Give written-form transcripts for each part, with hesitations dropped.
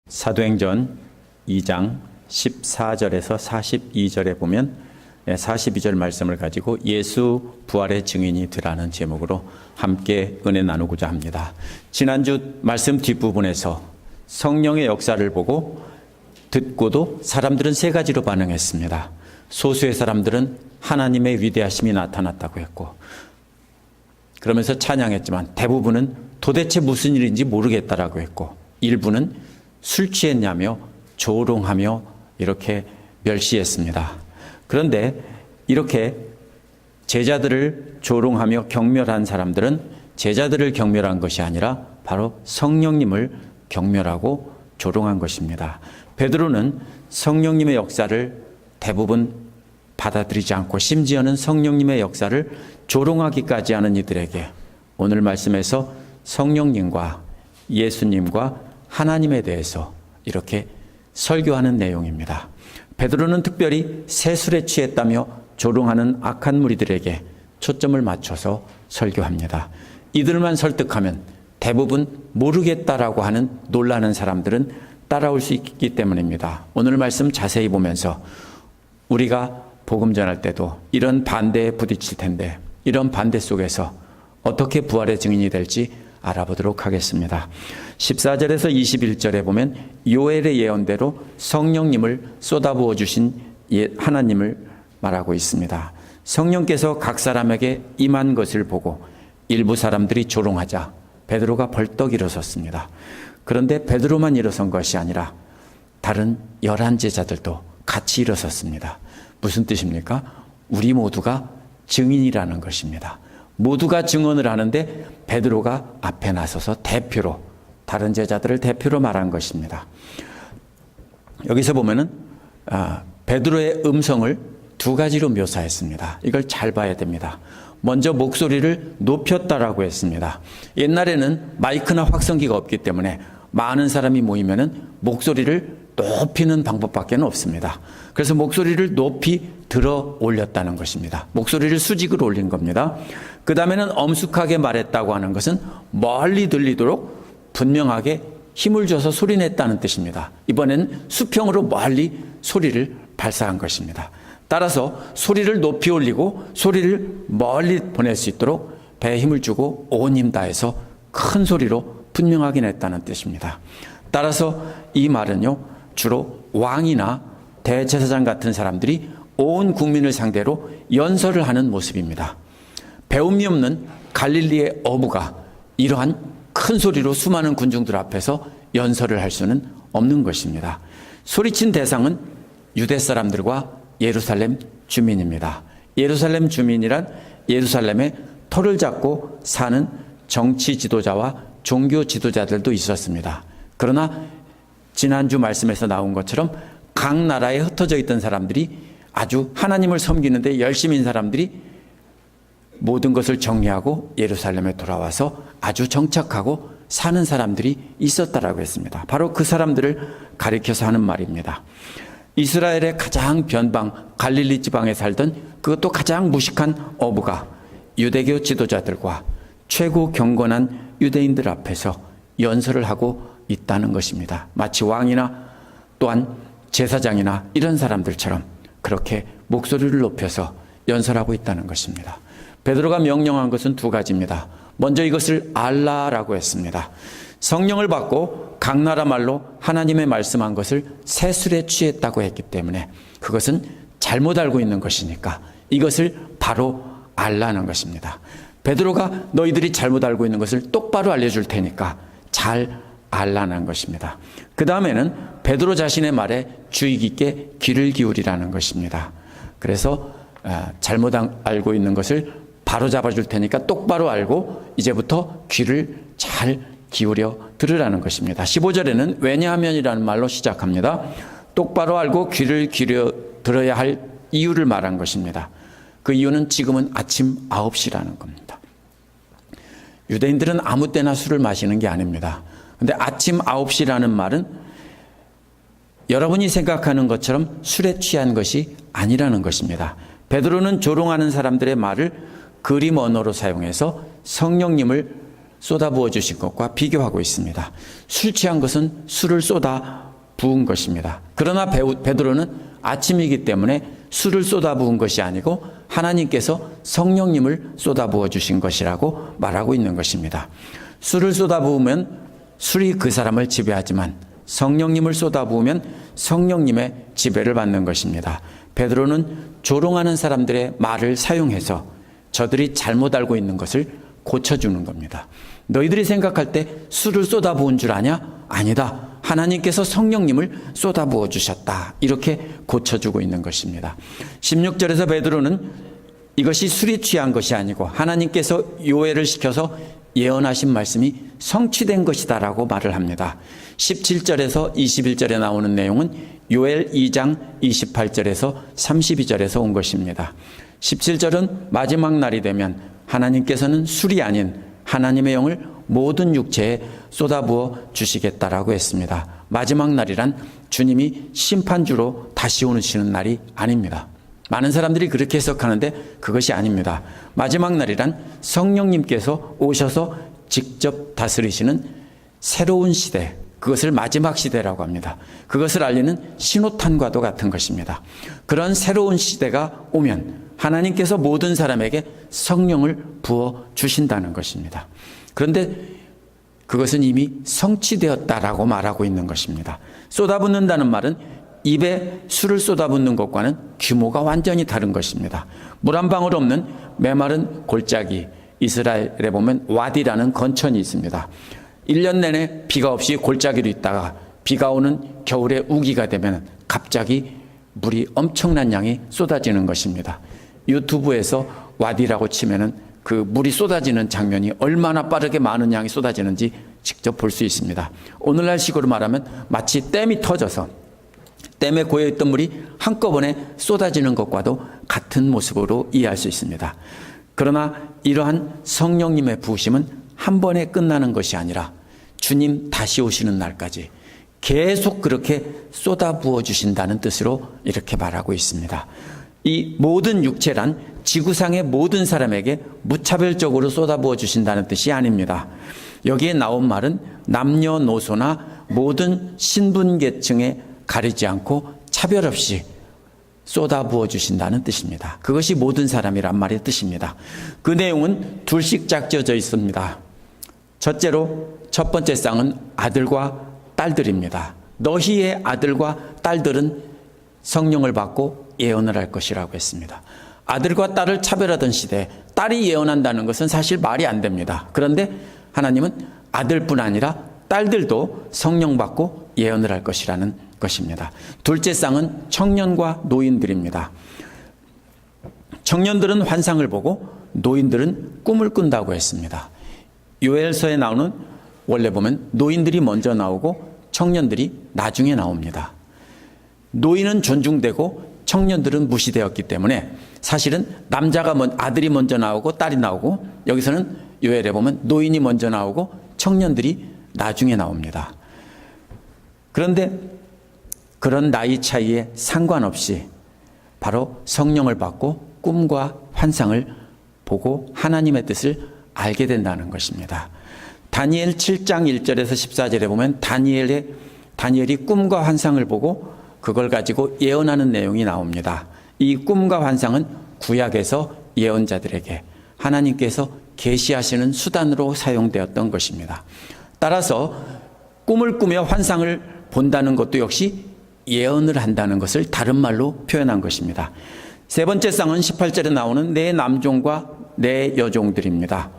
사도행전 2장 14절에서 42절에 보면 42절 말씀을 가지고 예수 부활의 증인이 되라는 제목으로 함께 은혜 나누고자 합니다. 지난주 말씀 뒷부분에서 성령의 역사를 보고 듣고도 사람들은 세 가지로 반응했습니다. 소수의 사람들은 하나님의 위대하심이 나타났다고 했고, 그러면서 찬양했지만 대부분은 도대체 무슨 일인지 모르겠다라고 했고, 일부는 술 취했냐며 조롱하며 이렇게 멸시했습니다. 그런데 이렇게 제자들을 조롱하며 경멸한 사람들은 제자들을 경멸한 것이 아니라 바로 성령님을 경멸하고 조롱한 것입니다. 베드로는 성령님의 역사를 대부분 받아들이지 않고 심지어는 성령님의 역사를 조롱하기까지 하는 이들에게 오늘 말씀에서 성령님과 예수님과 하나님에 대해서 이렇게 설교하는 내용입니다. 베드로는 특별히 새술에 취했다며 조롱하는 악한 무리들에게 초점을 맞춰서 설교합니다. 이들만 설득하면 대부분 모르겠다라고 하는 놀라는 사람들은 따라올 수 있기 때문입니다. 오늘 말씀 자세히 보면서 우리가 복음 전할 때도 이런 반대에 부딪힐 텐데, 이런 반대 속에서 어떻게 부활의 증인이 될지 알아보도록 하겠습니다. 14절에서 21절에 보면 요엘의 예언대로 성령님을 쏟아부어 주신 하나님을 말하고 있습니다. 성령께서 각 사람에게 임한 것을 보고 일부 사람들이 조롱하자 베드로가 벌떡 일어섰습니다. 그런데 베드로만 일어선 것이 아니라 다른 11 제자들도 같이 일어섰습니다. 무슨 뜻입니까? 우리 모두가 증인이라는 것입니다. 모두가 증언을 하는데 베드로가 앞에 나서서 대표로, 다른 제자들을 대표로 말한 것입니다. 여기서 보면은 베드로의 음성을 두 가지로 묘사했습니다. 이걸 잘 봐야 됩니다. 먼저 목소리를 높였다라고 했습니다. 옛날에는 마이크나 확성기가 없기 때문에 많은 사람이 모이면은 목소리를 높이는 방법밖에 없습니다. 그래서 목소리를 높이 들어 올렸다는 것입니다. 목소리를 수직으로 올린 겁니다. 그 다음에는 엄숙하게 말했다고 하는 것은 멀리 들리도록 분명하게 힘을 줘서 소리냈다는 뜻입니다. 이번에는 수평으로 멀리 소리를 발사한 것입니다. 따라서 소리를 높이 올리고 소리를 멀리 보낼 수 있도록 배에 힘을 주고 온 힘 다해서 큰 소리로 분명하게 냈다는 뜻입니다. 따라서 이 말은요, 주로 왕이나 대제사장 같은 사람들이 온 국민을 상대로 연설을 하는 모습입니다. 배움이 없는 갈릴리의 어부가 이러한 큰 소리로 수많은 군중들 앞에서 연설을 할 수는 없는 것입니다. 소리친 대상은 유대 사람들과 예루살렘 주민입니다. 예루살렘 주민이란 예루살렘에 터를 잡고 사는 정치 지도자와 종교 지도자들도 있었습니다. 그러나 지난주 말씀에서 나온 것처럼 각 나라에 흩어져 있던 사람들이 아주 하나님을 섬기는데 열심인 사람들이 모든 것을 정리하고 예루살렘에 돌아와서 아주 정착하고 사는 사람들이 있었다라고 했습니다. 바로 그 사람들을 가리켜서 하는 말입니다. 이스라엘의 가장 변방 갈릴리 지방에 살던 그것도 가장 무식한 어부가 유대교 지도자들과 최고 경건한 유대인들 앞에서 연설을 하고 있다는 것입니다. 마치 왕이나 또한 제사장이나 이런 사람들처럼 그렇게 목소리를 높여서 연설하고 있다는 것입니다. 베드로가 명령한 것은 두 가지입니다. 먼저 이것을 알라라고 했습니다. 성령을 받고 각 나라 말로 하나님의 말씀한 것을 새술에 취했다고 했기 때문에 그것은 잘못 알고 있는 것이니까 이것을 바로 알라는 것입니다. 베드로가 너희들이 잘못 알고 있는 것을 똑바로 알려줄 테니까 잘 알라는 것입니다. 그 다음에는 베드로 자신의 말에 주의 깊게 귀를 기울이라는 것입니다. 그래서 잘못 알고 있는 것을 바로 잡아줄 테니까 똑바로 알고 이제부터 귀를 잘 기울여 들으라는 것입니다. 15절에는 왜냐하면이라는 말로 시작합니다. 똑바로 알고 귀를 기울여 들어야 할 이유를 말한 것입니다. 그 이유는 지금은 아침 9시라는 겁니다. 유대인들은 아무 때나 술을 마시는 게 아닙니다. 근데 아침 9시라는 말은 여러분이 생각하는 것처럼 술에 취한 것이 아니라는 것입니다. 베드로는 조롱하는 사람들의 말을 그림 언어로 사용해서 성령님을 쏟아부어 주신 것과 비교하고 있습니다. 술 취한 것은 술을 쏟아 부은 것입니다. 그러나 베드로는 아침이기 때문에 술을 쏟아 부은 것이 아니고 하나님께서 성령님을 쏟아 부어 주신 것이라고 말하고 있는 것입니다. 술을 쏟아 부으면 술이 그 사람을 지배하지만 성령님을 쏟아 부으면 성령님의 지배를 받는 것입니다. 베드로는 조롱하는 사람들의 말을 사용해서 저들이 잘못 알고 있는 것을 고쳐주는 겁니다. 너희들이 생각할 때 술을 쏟아 부은 줄 아냐? 아니다. 하나님께서 성령님을 쏟아 부어 주셨다. 이렇게 고쳐주고 있는 것입니다. 16절에서 베드로는 이것이 술이 취한 것이 아니고 하나님께서 요엘을 시켜서 예언하신 말씀이 성취된 것이다 라고 말을 합니다. 17절에서 21절에 나오는 내용은 요엘 2장 28절에서 32절에서 온 것입니다. 17절은 마지막 날이 되면 하나님께서는 술이 아닌 하나님의 영을 모든 육체에 쏟아부어 주시겠다라고 했습니다. 마지막 날이란 주님이 심판주로 다시 오시는 날이 아닙니다. 많은 사람들이 그렇게 해석하는데 그것이 아닙니다. 마지막 날이란 성령님께서 오셔서 직접 다스리시는 새로운 시대, 그것을 마지막 시대라고 합니다. 그것을 알리는 신호탄과도 같은 것입니다. 그런 새로운 시대가 오면 하나님께서 모든 사람에게 성령을 부어 주신다는 것입니다. 그런데 그것은 이미 성취되었다라고 말하고 있는 것입니다. 쏟아붓는다는 말은 입에 술을 쏟아붓는 것과는 규모가 완전히 다른 것입니다. 물 한 방울 없는 메마른 골짜기, 이스라엘에 보면 와디라는 건천이 있습니다. 1년 내내 비가 없이 골짜기로 있다가 비가 오는 겨울에 우기가 되면 갑자기 물이 엄청난 양이 쏟아지는 것입니다. 유튜브에서 와디라고 치면은 그 물이 쏟아지는 장면이 얼마나 빠르게 많은 양이 쏟아지는지 직접 볼 수 있습니다. 오늘날 식으로 말하면 마치 댐이 터져서 댐에 고여있던 물이 한꺼번에 쏟아지는 것과도 같은 모습으로 이해할 수 있습니다. 그러나 이러한 성령님의 부으심은 한 번에 끝나는 것이 아니라 주님 다시 오시는 날까지 계속 그렇게 쏟아 부어 주신다는 뜻으로 이렇게 말하고 있습니다. 이 모든 육체란 지구상의 모든 사람에게 무차별적으로 쏟아 부어 주신다는 뜻이 아닙니다. 여기에 나온 말은 남녀노소나 모든 신분계층에 가리지 않고 차별 없이 쏟아 부어 주신다는 뜻입니다. 그것이 모든 사람이란 말의 뜻입니다. 그 내용은 둘씩 짝지어져 있습니다. 첫째로 첫 번째 쌍은 아들과 딸들입니다. 너희의 아들과 딸들은 성령을 받고 예언을 할 것이라고 했습니다. 아들과 딸을 차별하던 시대에 딸이 예언한다는 것은 사실 말이 안 됩니다. 그런데 하나님은 아들뿐 아니라 딸들도 성령 받고 예언을 할 것이라는 것입니다. 둘째 쌍은 청년과 노인들입니다. 청년들은 환상을 보고 노인들은 꿈을 꾼다고 했습니다. 요엘서에 나오는 원래 보면 노인들이 먼저 나오고 청년들이 나중에 나옵니다. 노인은 존중되고 청년들은 무시되었기 때문에 사실은 아들이 먼저 나오고 딸이 나오고, 여기서는 요엘에 보면 노인이 먼저 나오고 청년들이 나중에 나옵니다. 그런데 그런 나이 차이에 상관없이 바로 성령을 받고 꿈과 환상을 보고 하나님의 뜻을 알게 된다는 것입니다. 다니엘 7장 1절에서 14절에 보면 다니엘이 꿈과 환상을 보고 그걸 가지고 예언하는 내용이 나옵니다. 이 꿈과 환상은 구약에서 예언자들에게 하나님께서 계시하시는 수단으로 사용되었던 것입니다. 따라서 꿈을 꾸며 환상을 본다는 것도 역시 예언을 한다는 것을 다른 말로 표현한 것입니다. 세 번째 쌍은 18절에 나오는 내 남종과 내 여종들입니다.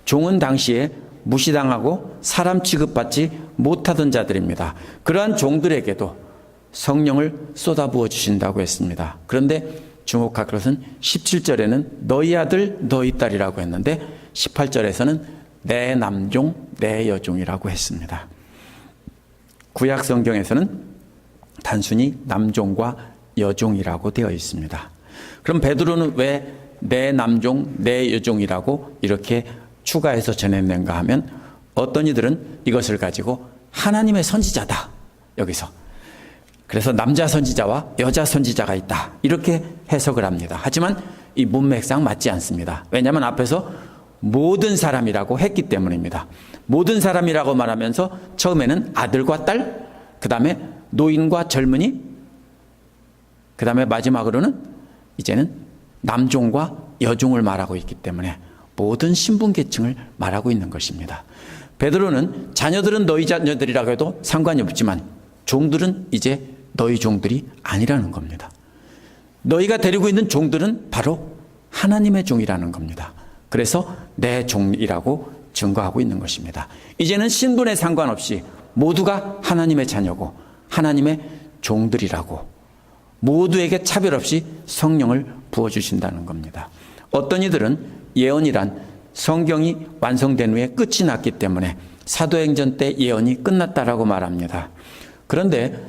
종은 당시에 무시당하고 사람 취급받지 못하던 자들입니다. 그러한 종들에게도 성령을 쏟아부어 주신다고 했습니다. 그런데 주목할 것은 17절에는 너희 아들 너희 딸이라고 했는데 18절에서는 내 남종 내 여종이라고 했습니다. 구약 성경에서는 단순히 남종과 여종이라고 되어 있습니다. 그럼 베드로는 왜 내 남종 내 여종이라고 이렇게 추가해서 전해낸가 하면 어떤 이들은 이것을 가지고 하나님의 선지자다, 여기서 그래서 남자 선지자와 여자 선지자가 있다, 이렇게 해석을 합니다. 하지만 이 문맥상 맞지 않습니다. 왜냐하면 앞에서 모든 사람이라고 했기 때문입니다. 모든 사람이라고 말하면서 처음에는 아들과 딸, 그 다음에 노인과 젊은이, 그 다음에 마지막으로는 이제는 남종과 여종을 말하고 있기 때문에 모든 신분계층을 말하고 있는 것입니다. 베드로는 자녀들은 너희 자녀들이라고 해도 상관이 없지만 종들은 이제 너희 종들이 아니라는 겁니다. 너희가 데리고 있는 종들은 바로 하나님의 종이라는 겁니다. 그래서 내 종이라고 증거하고 있는 것입니다. 이제는 신분에 상관없이 모두가 하나님의 자녀고 하나님의 종들이라고 모두에게 차별 없이 성령을 부어주신다는 겁니다. 어떤 이들은 예언이란 성경이 완성된 후에 끝이 났기 때문에 사도행전 때 예언이 끝났다라고 말합니다. 그런데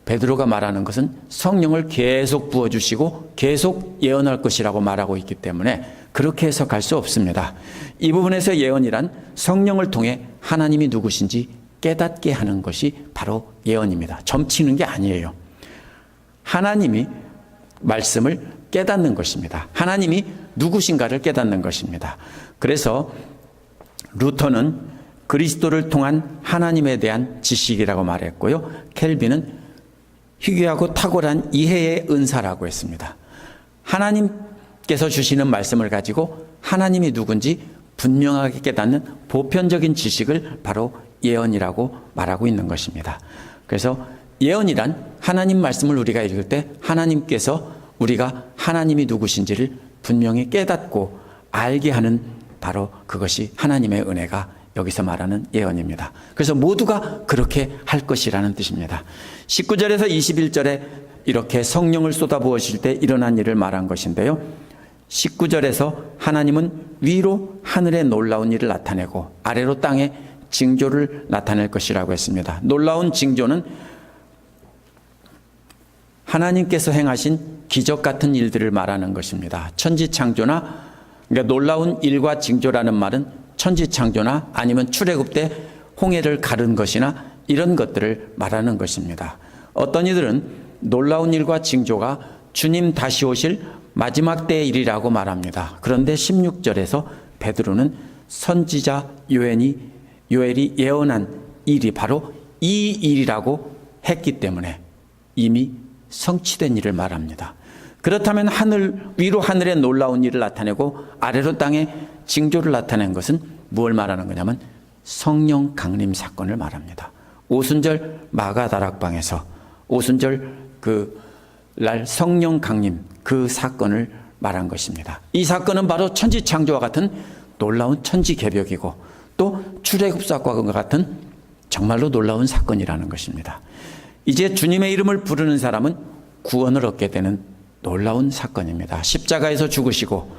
베드로가 말하는 것은 성령을 계속 부어주시고 계속 예언할 것이라고 말하고 있기 때문에 그렇게 해석할 수 없습니다. 이 부분에서 예언이란 성령을 통해 하나님이 누구신지 깨닫게 하는 것이 바로 예언입니다. 점치는 게 아니에요. 하나님이 말씀을 깨닫는 것입니다. 하나님이 누구신가를 깨닫는 것입니다. 그래서 루터는 그리스도를 통한 하나님에 대한 지식이라고 말했고요. 켈빈은 희귀하고 탁월한 이해의 은사라고 했습니다. 하나님께서 주시는 말씀을 가지고 하나님이 누군지 분명하게 깨닫는 보편적인 지식을 바로 예언이라고 말하고 있는 것입니다. 그래서 예언이란 하나님 말씀을 우리가 읽을 때 하나님께서 우리가 하나님이 누구신지를 분명히 깨닫고 알게 하는 바로 그것이 하나님의 은혜가 여기서 말하는 예언입니다. 그래서 모두가 그렇게 할 것이라는 뜻입니다. 19절에서 21절에 이렇게 성령을 쏟아부으실 때 일어난 일을 말한 것인데요. 19절에서 하나님은 위로 하늘에 놀라운 일을 나타내고 아래로 땅에 징조를 나타낼 것이라고 했습니다. 놀라운 징조는 하나님께서 행하신 기적 같은 일들을 말하는 것입니다. 천지창조나 그러니까 놀라운 일과 징조라는 말은 천지창조나 아니면 출애굽 때 홍해를 가른 것이나 이런 것들을 말하는 것입니다. 어떤 이들은 놀라운 일과 징조가 주님 다시 오실 마지막 때의 일이라고 말합니다. 그런데 16절에서 베드로는 선지자 요엘이 예언한 일이 바로 이 일이라고 했기 때문에 이미 성취된 일을 말합니다. 그렇다면 위로 하늘에 놀라운 일을 나타내고 아래로 땅에 징조를 나타낸 것은 무엇을 말하는 거냐면 성령 강림 사건을 말합니다. 오순절 마가다락방에서 오순절 날 성령 강림 그 사건을 말한 것입니다. 이 사건은 바로 천지창조와 같은 놀라운 천지개벽이고 또 출애굽 사건과 같은 정말로 놀라운 사건이라는 것입니다. 이제 주님의 이름을 부르는 사람은 구원을 얻게 되는 놀라운 사건입니다. 십자가에서 죽으시고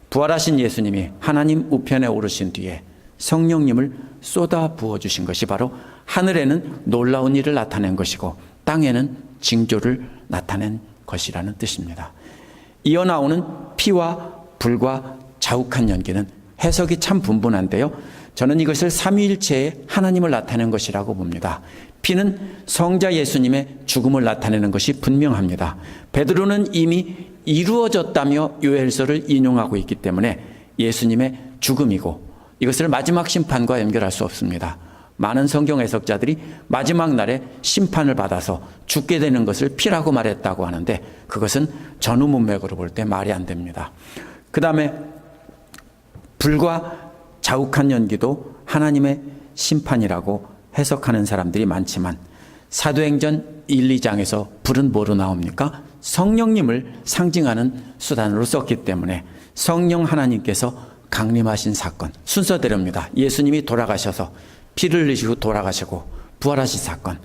부활하신 예수님이 하나님 우편에 오르신 뒤에 성령님을 쏟아 부어주신 것이 바로 하늘에는 놀라운 일을 나타낸 것이고 땅에는 징조를 나타낸 것이라는 뜻입니다. 이어 나오는 피와 불과 자욱한 연기는 해석이 참 분분한데요. 저는 이것을 삼위일체의 하나님을 나타낸 것이라고 봅니다. 피는 성자 예수님의 죽음을 나타내는 것이 분명합니다. 베드로는 이미 이루어졌다며 요엘서를 인용하고 있기 때문에 예수님의 죽음이고 이것을 마지막 심판과 연결할 수 없습니다. 많은 성경 해석자들이 마지막 날에 심판을 받아서 죽게 되는 것을 피라고 말했다고 하는데 그것은 전후 문맥으로 볼 때 말이 안 됩니다. 그 다음에 불과 자욱한 연기도 하나님의 심판이라고 해석하는 사람들이 많지만 사도행전 1, 2장에서 불은 뭐로 나옵니까? 성령님을 상징하는 수단으로 썼기 때문에 성령 하나님께서 강림하신 사건 순서대로입니다. 예수님이 돌아가셔서 피를 흘리시고 돌아가시고 부활하신 사건,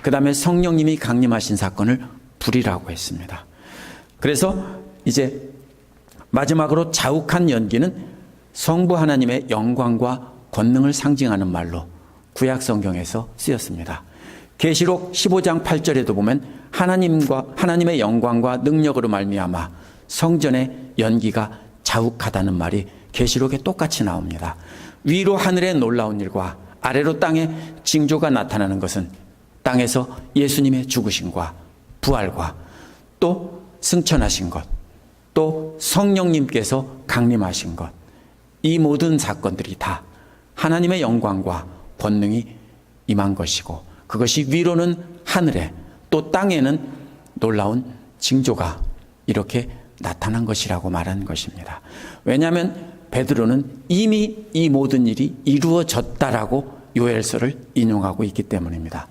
그 다음에 성령님이 강림하신 사건을 불이라고 했습니다. 그래서 이제 마지막으로 자욱한 연기는 성부 하나님의 영광과 권능을 상징하는 말로 구약 성경에서 쓰였습니다. 계시록 15장 8절에도 보면 하나님의 영광과 능력으로 말미암아 성전의 연기가 자욱하다는 말이 계시록에 똑같이 나옵니다. 위로 하늘의 놀라운 일과 아래로 땅에 징조가 나타나는 것은 땅에서 예수님의 죽으심과 부활과 또 승천하신 것, 또 성령님께서 강림하신 것, 이 모든 사건들이 다 하나님의 영광과 권능이 임한 것이고, 그것이 위로는 하늘에 또 땅에는 놀라운 징조가 이렇게 나타난 것이라고 말하는 것입니다. 왜냐하면 베드로는 이미 이 모든 일이 이루어졌다라고 요엘서를 인용하고 있기 때문입니다.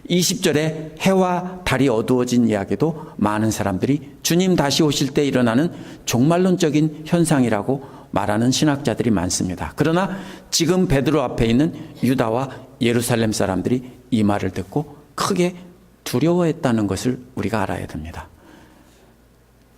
20절에 해와 달이 어두워진 이야기도 많은 사람들이 주님 다시 오실 때 일어나는 종말론적인 현상이라고 말하는 신학자들이 많습니다. 그러나 지금 베드로 앞에 있는 유다와 예루살렘 사람들이 이 말을 듣고 크게 두려워했다는 것을 우리가 알아야 됩니다.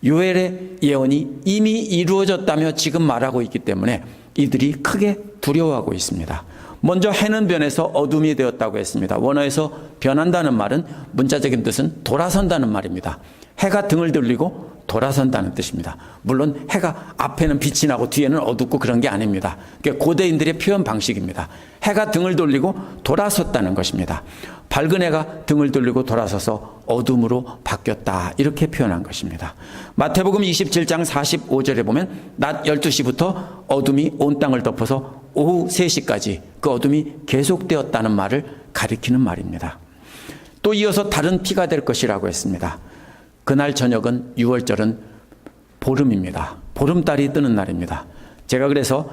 요엘의 예언이 이미 이루어졌다며 지금 말하고 있기 때문에 이들이 크게 두려워하고 있습니다. 먼저 해는 변해서 어둠이 되었다고 했습니다. 원어에서 변한다는 말은 문자적인 뜻은 돌아선다는 말입니다. 해가 등을 돌리고 돌아선다는 뜻입니다. 물론 해가 앞에는 빛이 나고 뒤에는 어둡고 그런 게 아닙니다. 고대인들의 표현 방식입니다. 해가 등을 돌리고 돌아섰다는 것입니다. 밝은 해가 등을 돌리고 돌아서서 어둠으로 바뀌었다, 이렇게 표현한 것입니다. 마태복음 27장 45절에 보면 낮 12시부터 어둠이 온 땅을 덮어서 오후 3시까지 그 어둠이 계속되었다는 말을 가리키는 말입니다. 또 이어서 다른 피가 될 것이라고 했습니다. 그날 저녁은 6월절은 보름입니다. 보름달이 뜨는 날입니다. 제가 그래서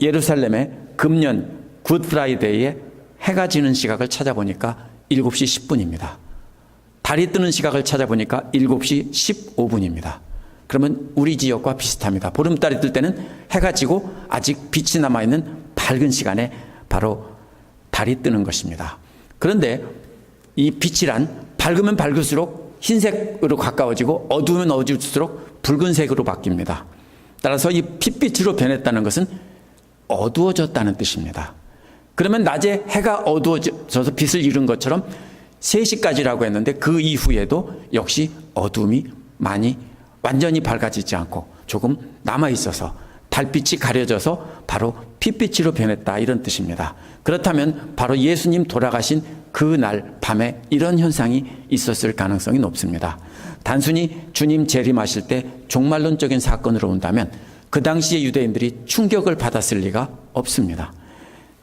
예루살렘의 금년 굿프라이데이에 해가 지는 시각을 찾아보니까 7시 10분입니다. 달이 뜨는 시각을 찾아보니까 7시 15분입니다. 그러면 우리 지역과 비슷합니다. 보름달이 뜰 때는 해가 지고 아직 빛이 남아있는 밝은 시간에 바로 달이 뜨는 것입니다. 그런데 이 빛이란 밝으면 밝을수록 흰색으로 가까워지고 어두우면 어두울수록 붉은색으로 바뀝니다. 따라서 이 핏빛으로 변했다는 것은 어두워졌다는 뜻입니다. 그러면 낮에 해가 어두워져서 빛을 잃은 것처럼 3시까지라고 했는데 그 이후에도 역시 어둠이 완전히 밝아지지 않고 조금 남아있어서 달빛이 가려져서 바로 핏빛으로 변했다, 이런 뜻입니다. 그렇다면 바로 예수님 돌아가신 그날 밤에 이런 현상이 있었을 가능성이 높습니다. 단순히 주님 재림하실 때 종말론적인 사건으로 온다면 그 당시에 유대인들이 충격을 받았을 리가 없습니다.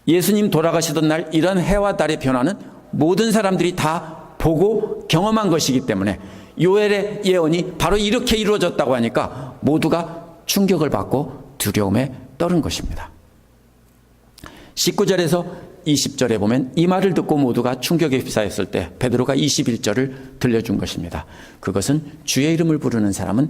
예수님 돌아가시던 날 이런 해와 달의 변화는 모든 사람들이 다 보고 경험한 것이기 때문에 요엘의 예언이 바로 이렇게 이루어졌다고 하니까 모두가 충격을 받고 두려움에 떨은 것입니다. 19절에서 20절에 보면 이 말을 듣고 모두가 충격에 휩싸였을 때 베드로가 21절을 들려준 것입니다. 그것은 주의 이름을 부르는 사람은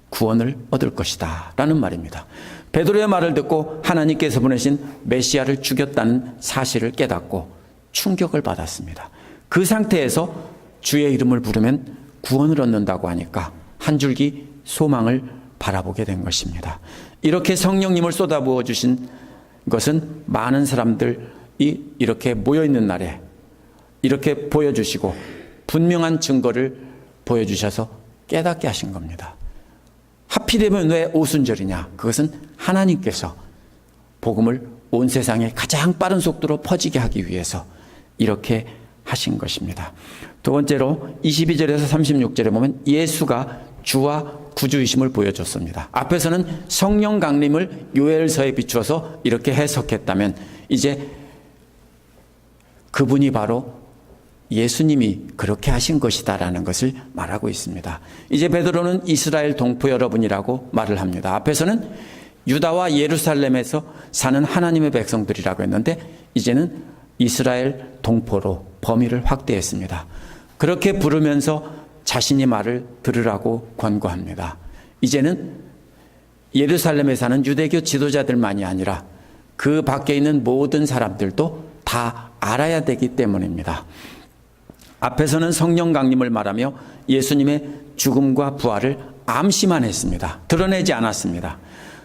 구원을 얻을 것이다 라는 말입니다. 베드로의 말을 듣고 하나님께서 보내신 메시아를 죽였다는 사실을 깨닫고 충격을 받았습니다. 그 상태에서 주의 이름을 부르면 구원을 얻는다고 하니까 한 줄기 소망을 바라보게 된 것입니다. 이렇게 성령님을 쏟아부어 주신 것은 많은 사람들이 이렇게 모여있는 날에 이렇게 보여주시고 분명한 증거를 보여주셔서 깨닫게 하신 겁니다. 하필이면 왜 오순절이냐? 그것은 하나님께서 복음을 온 세상에 가장 빠른 속도로 퍼지게 하기 위해서 이렇게 하신 것입니다. 두 번째로 22절에서 36절에 보면 예수가 주와 구주이심을 보여줬습니다. 앞에서는 성령 강림을 요엘서에 비추어서 이렇게 해석했다면 이제 그분이 바로 예수님이 그렇게 하신 것이다라는 것을 말하고 있습니다. 이제 베드로는 이스라엘 동포 여러분이라고 말을 합니다. 앞에서는 유다와 예루살렘에서 사는 하나님의 백성들이라고 했는데 이제는 이스라엘 동포로 범위를 확대했습니다. 그렇게 부르면서 자신이 말을 들으라고 권고합니다. 이제는 예루살렘에 사는 유대교 지도자들만이 아니라 그 밖에 있는 모든 사람들도 다 알아야 되기 때문입니다. 앞에서는 성령 강림을 말하며 예수님의 죽음과 부활을 암시만 했습니다. 드러내지 않았습니다.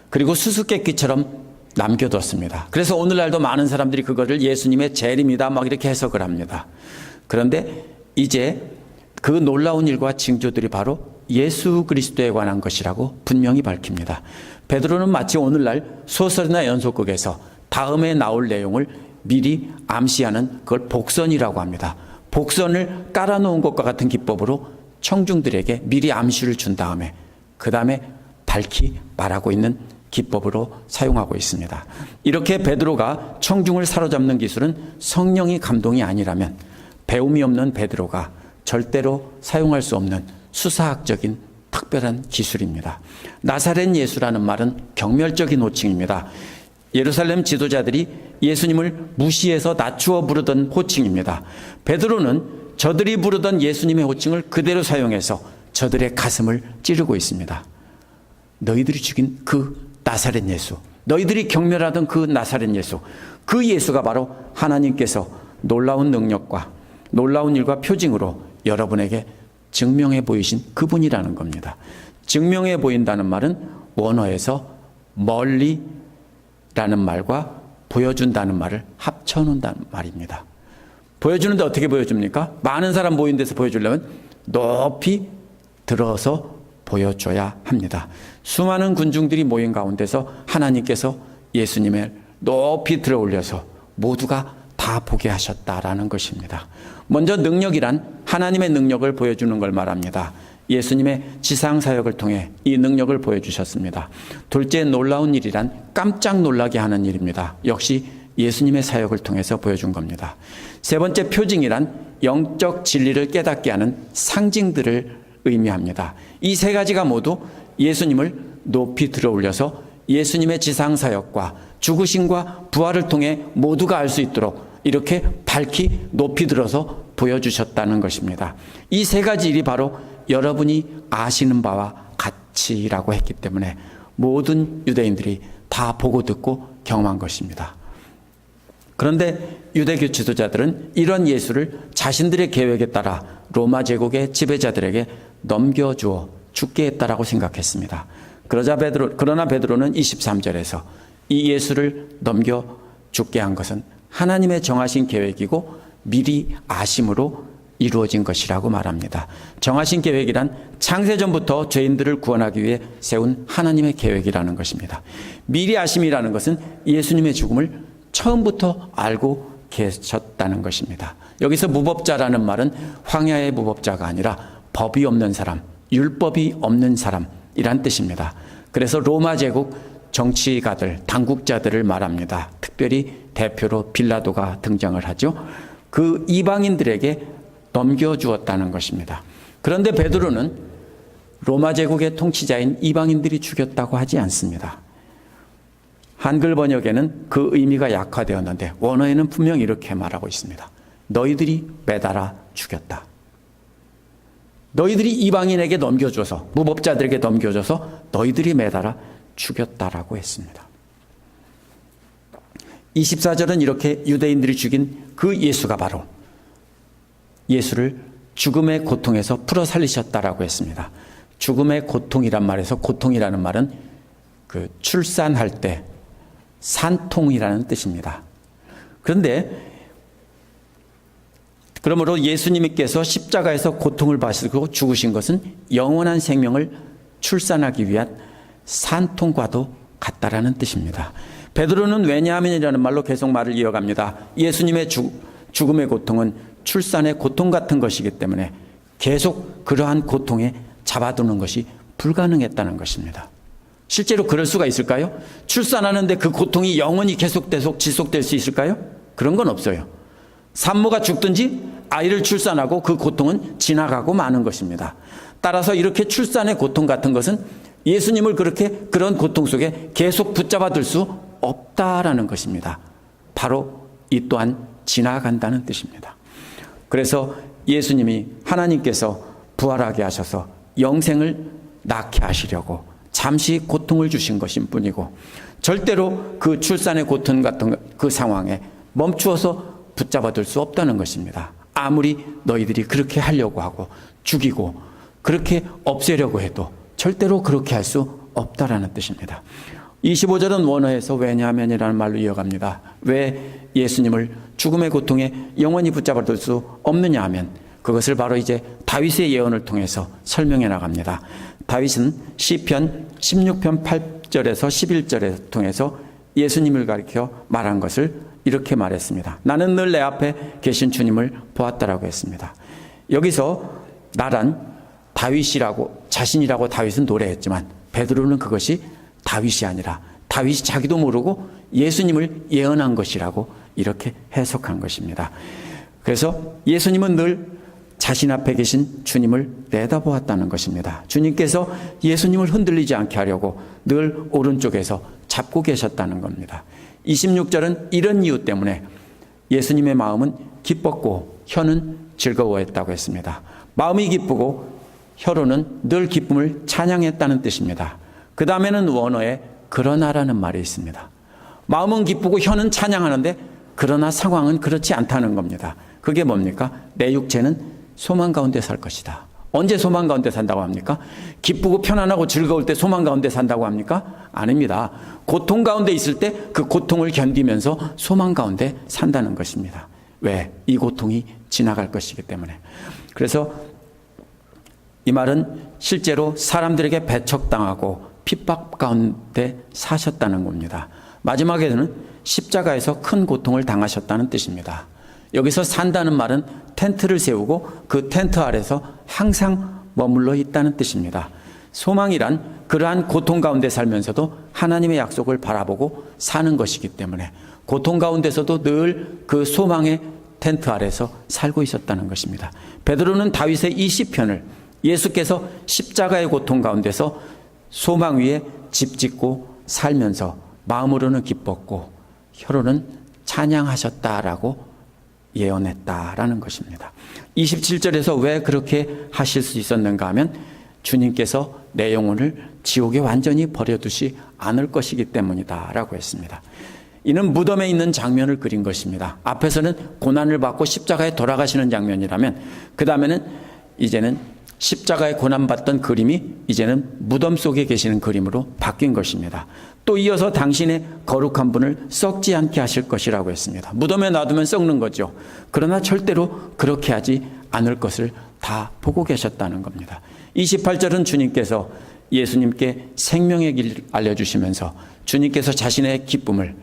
그리고 수수께끼처럼 남겨뒀습니다. 그래서 오늘날도 많은 사람들이 그거를 예수님의 재림이다 막 이렇게 해석을 합니다. 그런데 이제 그 놀라운 일과 징조들이 바로 예수 그리스도에 관한 것이라고 분명히 밝힙니다. 베드로는 마치 오늘날 소설이나 연속극에서 다음에 나올 내용을 미리 암시하는 그걸 복선이라고 합니다. 복선을 깔아놓은 것과 같은 기법으로 청중들에게 미리 암시를 준 다음에 그 다음에 밝히 말하고 있는 기법으로 사용하고 있습니다. 이렇게 베드로가 청중을 사로잡는 기술은 성령이 감동이 아니라면 배움이 없는 베드로가 절대로 사용할 수 없는 수사학적인 특별한 기술입니다. 나사렛 예수라는 말은 경멸적인 호칭입니다. 예루살렘 지도자들이 예수님을 무시해서 낮추어 부르던 호칭입니다. 베드로는 저들이 부르던 예수님의 호칭을 그대로 사용해서 저들의 가슴을 찌르고 있습니다. 너희들이 죽인 그 나사렛 예수, 너희들이 경멸하던 그 나사렛 예수, 그 예수가 바로 하나님께서 놀라운 능력과 놀라운 일과 표징으로 여러분에게 증명해 보이신 그분이라는 겁니다. 증명해 보인다는 말은 원어에서 멀리라는 말과 보여준다는 말을 합쳐놓는다는 말입니다. 보여주는데 어떻게 보여줍니까? 많은 사람 모인 데서 보여주려면 높이 들어서 보여줘야 합니다. 수많은 군중들이 모인 가운데서 하나님께서 예수님을 높이 들어 올려서 모두가 다 보게 하셨다라는 것입니다. 먼저 능력이란 하나님의 능력을 보여주는 걸 말합니다. 예수님의 지상사역을 통해 이 능력을 보여주셨습니다. 둘째, 놀라운 일이란 깜짝 놀라게 하는 일입니다. 역시 예수님의 사역을 통해서 보여준 겁니다. 세 번째, 표징이란 영적 진리를 깨닫게 하는 상징들을 의미합니다. 이 세 가지가 모두 예수님을 높이 들어 올려서 예수님의 지상사역과 죽으심과 부활을 통해 모두가 알 수 있도록 이렇게 밝히 높이 들어서 보여주셨다는 것입니다. 이 세 가지 일이 바로 여러분이 아시는 바와 같이라고 했기 때문에 모든 유대인들이 다 보고 듣고 경험한 것입니다. 그런데 유대교 지도자들은 이런 예수를 자신들의 계획에 따라 로마 제국의 지배자들에게 넘겨주어 죽게 했다라고 생각했습니다. 그러나 베드로는 23절에서 이 예수를 넘겨 죽게 한 것은 하나님의 정하신 계획이고 미리 아심으로 이루어진 것이라고 말합니다. 정하신 계획이란 창세전부터 죄인들을 구원하기 위해 세운 하나님의 계획이라는 것입니다. 미리 아심이라는 것은 예수님의 죽음을 처음부터 알고 계셨다는 것입니다. 여기서 무법자라는 말은 황야의 무법자가 아니라 법이 없는 사람, 율법이 없는 사람이란 뜻입니다. 그래서 로마 제국 정치가들, 당국자들을 말합니다. 특별히 대표로 빌라도가 등장을 하죠. 그 이방인들에게 넘겨주었다는 것입니다. 그런데 베드로는 로마 제국의 통치자인 이방인들이 죽였다고 하지 않습니다. 한글 번역에는 그 의미가 약화되었는데 원어에는 분명히 이렇게 말하고 있습니다. 너희들이 매달아 죽였다. 너희들이 이방인에게 넘겨줘서, 무법자들에게 넘겨줘서 너희들이 매달아 죽였다라고 했습니다. 24절은 이렇게 유대인들이 죽인 그 예수가 바로 예수를 죽음의 고통에서 풀어 살리셨다라고 했습니다. 죽음의 고통이란 말에서 고통이라는 말은 그 출산할 때 산통이라는 뜻입니다. 그런데 그러므로 예수님께서 십자가에서 고통을 받으시고 죽으신 것은 영원한 생명을 출산하기 위한 산통과도 같다라는 뜻입니다. 베드로는 왜냐하면이라는 말로 계속 말을 이어갑니다. 예수님의 죽음의 고통은 출산의 고통 같은 것이기 때문에 계속 그러한 고통에 잡아두는 것이 불가능했다는 것입니다. 실제로 그럴 수가 있을까요? 출산하는데 그 고통이 영원히 계속 지속될 수 있을까요? 그런 건 없어요. 산모가 죽든지 아이를 출산하고 그 고통은 지나가고 마는 것입니다. 따라서 이렇게 출산의 고통 같은 것은 예수님을 그런 고통 속에 계속 붙잡아 둘 수 없다라는 것입니다. 바로 이 또한 지나간다는 뜻입니다. 그래서 예수님이 하나님께서 부활하게 하셔서 영생을 낳게 하시려고 잠시 고통을 주신 것인 뿐이고 절대로 그 출산의 고통 같은 그 상황에 멈추어서 붙잡아 둘 수 없다는 것입니다. 아무리 너희들이 그렇게 하려고 하고 죽이고 그렇게 없애려고 해도 절대로 그렇게 할 수 없다라는 뜻입니다. 25절은 원어에서 왜냐하면이라는 말로 이어갑니다. 왜 예수님을 죽음의 고통에 영원히 붙잡아 둘 수 없느냐 하면 그것을 바로 이제 다윗의 예언을 통해서 설명해 나갑니다. 다윗은 시편 16편 8절에서 11절에 통해서 예수님을 가리켜 말한 것을 이렇게 말했습니다. 나는 늘 내 앞에 계신 주님을 보았다라고 했습니다. 여기서 나란 다윗이라고 자신이라고 다윗은 노래했지만 베드로는 그것이 다윗이 아니라 다윗이 자기도 모르고 예수님을 예언한 것이라고 이렇게 해석한 것입니다. 그래서 예수님은 늘 자신 앞에 계신 주님을 내다보았다는 것입니다. 주님께서 예수님을 흔들리지 않게 하려고 늘 오른쪽에서 잡고 계셨다는 겁니다. 26절은 이런 이유 때문에 예수님의 마음은 기뻤고 혀는 즐거워했다고 했습니다. 마음이 기쁘고 혀로는 늘 기쁨을 찬양했다는 뜻입니다. 그 다음에는 원어에 그러나라는 말이 있습니다. 마음은 기쁘고 혀는 찬양하는데 그러나 상황은 그렇지 않다는 겁니다. 그게 뭡니까? 내 육체는 소망 가운데 살 것이다. 언제 소망 가운데 산다고 합니까? 기쁘고 편안하고 즐거울 때 소망 가운데 산다고 합니까? 아닙니다. 고통 가운데 있을 때 그 고통을 견디면서 소망 가운데 산다는 것입니다. 왜? 이 고통이 지나갈 것이기 때문에. 그래서 이 말은 실제로 사람들에게 배척당하고 핍박 가운데 사셨다는 겁니다. 마지막에는 십자가에서 큰 고통을 당하셨다는 뜻입니다. 여기서 산다는 말은 텐트를 세우고 그 텐트 아래서 항상 머물러 있다는 뜻입니다. 소망이란 그러한 고통 가운데 살면서도 하나님의 약속을 바라보고 사는 것이기 때문에 고통 가운데서도 늘 그 소망의 텐트 아래서 살고 있었다는 것입니다. 베드로는 다윗의 이 시편을 예수께서 십자가의 고통 가운데서 소망 위에 집 짓고 살면서 마음으로는 기뻤고 혀로는 찬양하셨다라고 예언했다라는 것입니다. 27절에서 왜 그렇게 하실 수 있었는가 하면 주님께서 내 영혼을 지옥에 완전히 버려두지 않을 것이기 때문이다라고 했습니다. 이는 무덤에 있는 장면을 그린 것입니다. 앞에서는 고난을 받고 십자가에 돌아가시는 장면이라면 그 다음에는 이제는 십자가에 고난받던 그림이 이제는 무덤 속에 계시는 그림으로 바뀐 것입니다. 또 이어서 당신의 거룩한 분을 썩지 않게 하실 것이라고 했습니다. 무덤에 놔두면 썩는 거죠. 그러나 절대로 그렇게 하지 않을 것을 다 보고 계셨다는 겁니다. 28절은 주님께서 예수님께 생명의 길을 알려주시면서 주님께서 자신의 기쁨을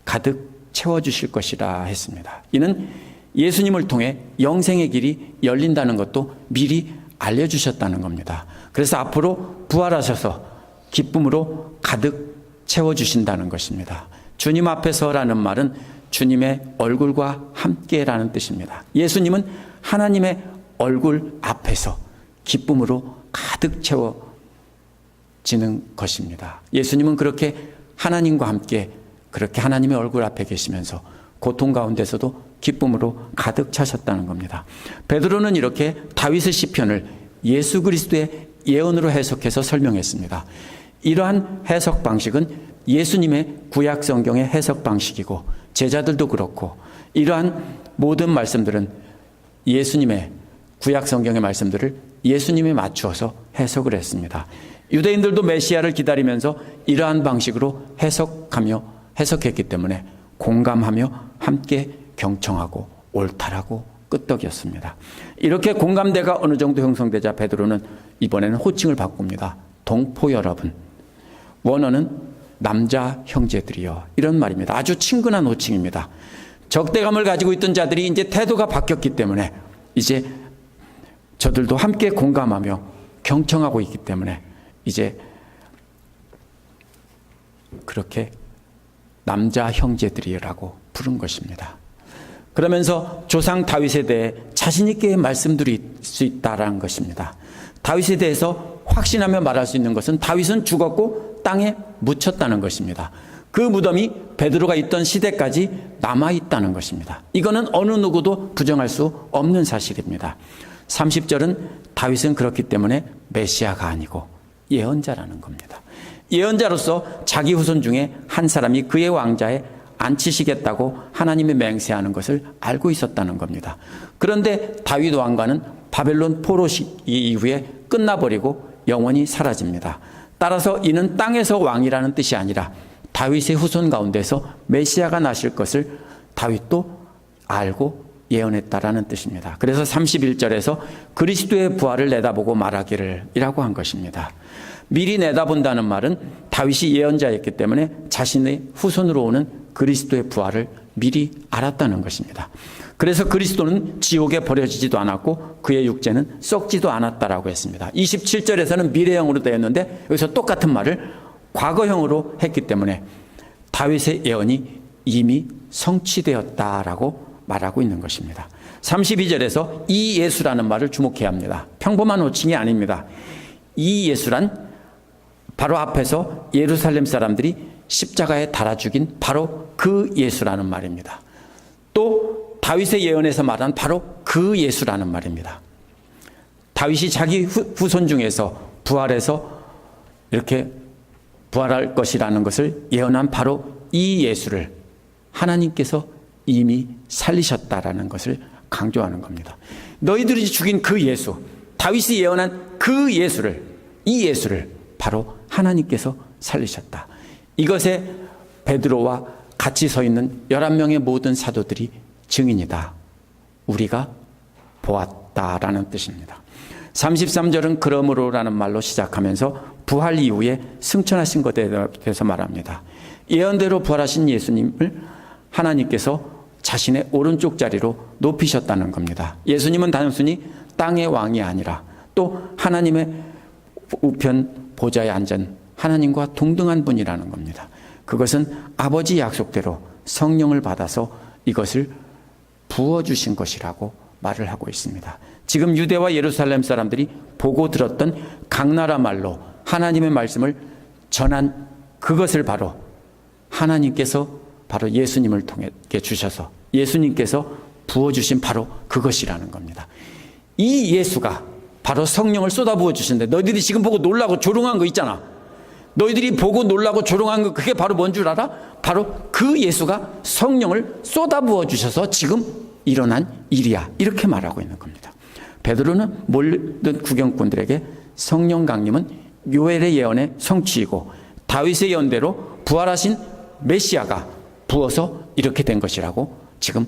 가득 채워주실 것이라 했습니다. 이는 예수님을 통해 영생의 길이 열린다는 것도 미리 알려주셨다는 겁니다. 그래서 앞으로 부활하셔서 기쁨으로 가득 채워주신다는 것입니다. 주님 앞에서라는 말은 주님의 얼굴과 함께라는 뜻입니다. 예수님은 하나님의 얼굴 앞에서 기쁨으로 가득 채워지는 것입니다. 예수님은 그렇게 하나님과 함께 그렇게 하나님의 얼굴 앞에 계시면서 고통 가운데서도 기쁨으로 가득 차셨다는 겁니다. 베드로는 이렇게 다윗의 시편을 예수 그리스도의 예언으로 해석해서 설명했습니다. 이러한 해석 방식은 예수님의 구약 성경의 해석 방식이고 제자들도 그렇고 이러한 모든 말씀들은 예수님의 구약 성경의 말씀들을 예수님에 맞추어서 해석을 했습니다. 유대인들도 메시아를 기다리면서 이러한 방식으로 해석했기 때문에 공감하며 함께 경청하고 옳다라고 끄떡이었습니다. 이렇게 공감대가 어느 정도 형성되자 베드로는 이번에는 호칭을 바꿉니다. 동포 여러분, 원어는 남자 형제들이여, 이런 말입니다. 아주 친근한 호칭입니다. 적대감을 가지고 있던 자들이 이제 태도가 바뀌었기 때문에 이제 저들도 함께 공감하며 경청하고 있기 때문에 이제 그렇게 남자 형제들이라고 부른 것입니다. 그러면서 조상 다윗에 대해 자신 있게 말씀드릴 수 있다라는 것입니다. 다윗에 대해서 확신하며 말할 수 있는 것은 다윗은 죽었고 땅에 묻혔다는 것입니다. 그 무덤이 베드로가 있던 시대까지 남아있다는 것입니다. 이거는 어느 누구도 부정할 수 없는 사실입니다. 30절은 다윗은 그렇기 때문에 메시아가 아니고 예언자라는 겁니다. 예언자로서 자기 후손 중에 한 사람이 그의 왕자에 앉히시겠다고 하나님이 맹세하는 것을 알고 있었다는 겁니다. 그런데 다윗 왕과는 바벨론 포로 이후에 끝나버리고 영원히 사라집니다. 따라서 이는 땅에서 왕이라는 뜻이 아니라 다윗의 후손 가운데서 메시아가 나실 것을 다윗도 알고 예언했다라는 뜻입니다. 그래서 31절에서 그리스도의 부활을 내다보고 말하기를 이라고 한 것입니다. 미리 내다본다는 말은 다윗이 예언자였기 때문에 자신의 후손으로 오는 그리스도의 부활을 미리 알았다는 것입니다. 그래서 그리스도는 지옥에 버려지지도 않았고 그의 육체는 썩지도 않았다라고 했습니다. 27절에서는 미래형으로 되었는데 여기서 똑같은 말을 과거형으로 했기 때문에 다윗의 예언이 이미 성취되었다라고 말하고 있는 것입니다. 32절에서 이 예수라는 말을 주목해야 합니다. 평범한 호칭이 아닙니다. 이 예수란 바로 앞에서 예루살렘 사람들이 십자가에 달아 죽인 바로 그 예수라는 말입니다. 또 다윗의 예언에서 말한 바로 그 예수라는 말입니다. 다윗이 자기 후손 중에서 부활해서 이렇게 부활할 것이라는 것을 예언한 바로 이 예수를 하나님께서 이미 살리셨다라는 것을 강조하는 겁니다. 너희들이 죽인 그 예수, 다윗이 예언한 그 예수를, 이 예수를 바로 하나님께서 살리셨다. 이것에 베드로와 같이 서 있는 11명의 모든 사도들이 증인이다. 우리가 보았다라는 뜻입니다. 33절은 그러므로라는 말로 시작하면서 부활 이후에 승천하신 것에 대해서 말합니다. 예언대로 부활하신 예수님을 하나님께서 자신의 오른쪽 자리로 높이셨다는 겁니다. 예수님은 단순히 땅의 왕이 아니라 또 하나님의 우편 보좌에 앉은 하나님과 동등한 분이라는 겁니다. 그것은 아버지 약속대로 성령을 받아서 이것을 부어주신 것이라고 말을 하고 있습니다. 지금 유대와 예루살렘 사람들이 보고 들었던 각 나라 말로 하나님의 말씀을 전한 그것을 바로 하나님께서 바로 예수님을 통해 주셔서 예수님께서 부어주신 바로 그것이라는 겁니다. 이 예수가 바로 성령을 쏟아부어 주시는데 너희들이 지금 보고 놀라고 조롱한 거 있잖아. 너희들이 보고 놀라고 조롱한 거 그게 바로 뭔 줄 알아? 바로 그 예수가 성령을 쏟아부어 주셔서 지금 일어난 일이야. 이렇게 말하고 있는 겁니다. 베드로는 몰든 구경꾼들에게 성령 강림은 요엘의 예언의 성취이고 다윗의 예언대로 부활하신 메시아가 부어서 이렇게 된 것이라고 지금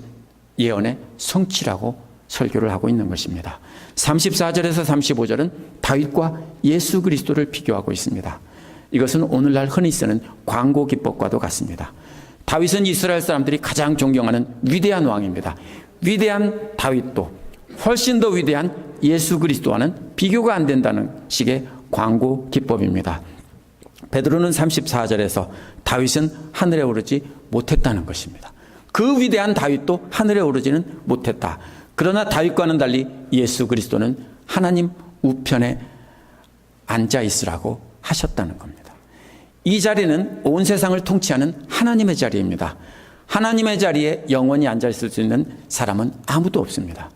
예언의 성취라고 설교를 하고 있는 것입니다. 34절에서 35절은 다윗과 예수 그리스도를 비교하고 있습니다. 이것은 오늘날 흔히 쓰는 광고 기법과도 같습니다. 다윗은 이스라엘 사람들이 가장 존경하는 위대한 왕입니다. 위대한 다윗도 훨씬 더 위대한 예수 그리스도와는 비교가 안 된다는 식의 광고 기법입니다. 베드로는 34절에서 다윗은 하늘에 오르지 못했다는 것입니다. 그 위대한 다윗도 하늘에 오르지는 못했다. 그러나 다윗과는 달리 예수 그리스도는 하나님 우편에 앉아 있으라고 하셨다는 겁니다. 이 자리는 온 세상을 통치하는 하나님의 자리입니다. 하나님의 자리에 영원히 앉아 있을 수 있는 사람은 아무도 없습니다.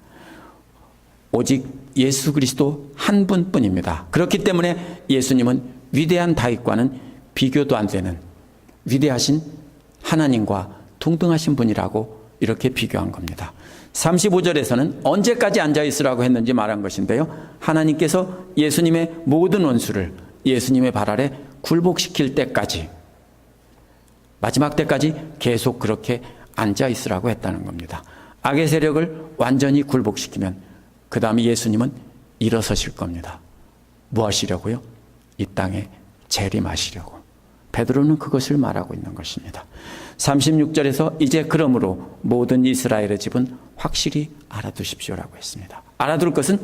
오직 예수 그리스도 한 분뿐입니다. 그렇기 때문에 예수님은 위대한 다윗과는 비교도 안 되는 위대하신 하나님과 동등하신 분이라고 이렇게 비교한 겁니다. 35절에서는 언제까지 앉아 있으라고 했는지 말한 것인데요. 하나님께서 예수님의 모든 원수를 예수님의 발 아래 굴복시킬 때까지, 마지막 때까지 계속 그렇게 앉아 있으라고 했다는 겁니다. 악의 세력을 완전히 굴복시키면 그 다음에 예수님은 일어서실 겁니다. 뭐 하시려고요? 이 땅에 재림하시려고. 베드로는 그것을 말하고 있는 것입니다. 36절에서 이제 그러므로 모든 이스라엘의 집은 확실히 알아두십시오라고 했습니다. 알아둘 것은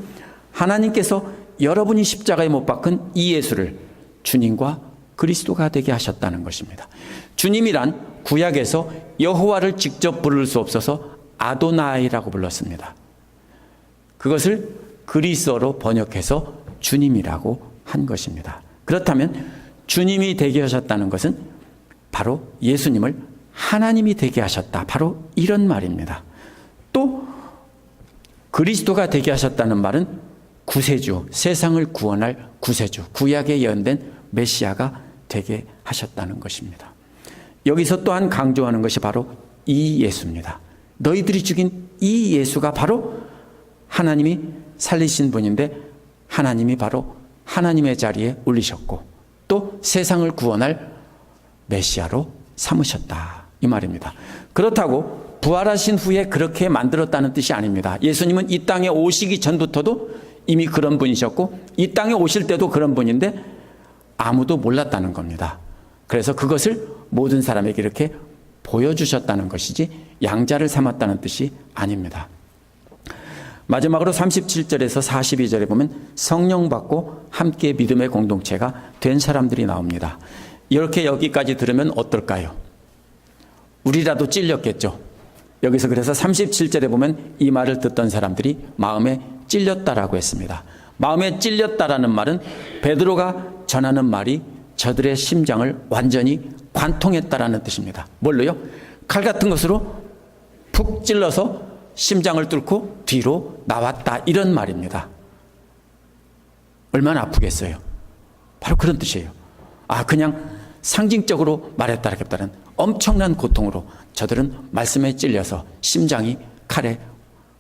하나님께서 여러분이 십자가에 못 박은 이 예수를 주님과 그리스도가 되게 하셨다는 것입니다. 주님이란 구약에서 여호와를 직접 부를 수 없어서 아도나이라고 불렀습니다. 그것을 그리스어로 번역해서 주님이라고 한 것입니다. 그렇다면 주님이 되게 하셨다는 것은 바로 예수님을 하나님이 되게 하셨다. 바로 이런 말입니다. 또 그리스도가 되게 하셨다는 말은 구세주, 세상을 구원할 구세주, 구약에 예언된 메시아가 되게 하셨다는 것입니다. 여기서 또한 강조하는 것이 바로 이 예수입니다. 너희들이 죽인 이 예수가 바로 하나님이 살리신 분인데 하나님이 바로 하나님의 자리에 올리셨고 또 세상을 구원할 메시아로 삼으셨다. 이 말입니다. 그렇다고 부활하신 후에 그렇게 만들었다는 뜻이 아닙니다. 예수님은 이 땅에 오시기 전부터도 이미 그런 분이셨고 이 땅에 오실 때도 그런 분인데 아무도 몰랐다는 겁니다. 그래서 그것을 모든 사람에게 이렇게 보여주셨다는 것이지 양자를 삼았다는 뜻이 아닙니다. 마지막으로 37절에서 42절에 보면 성령 받고 함께 믿음의 공동체가 된 사람들이 나옵니다. 이렇게 여기까지 들으면 어떨까요? 우리라도 찔렸겠죠. 여기서 그래서 37절에 보면 이 말을 듣던 사람들이 마음에 찔렸다라고 했습니다. 마음에 찔렸다라는 말은 베드로가 전하는 말이 저들의 심장을 완전히 관통했다라는 뜻입니다. 뭘로요? 칼 같은 것으로 푹 찔러서 심장을 뚫고 뒤로 나왔다, 이런 말입니다. 얼마나 아프겠어요? 바로 그런 뜻이에요. 그냥 상징적으로 말했다라기보다는 엄청난 고통으로 저들은 말씀에 찔려서 심장이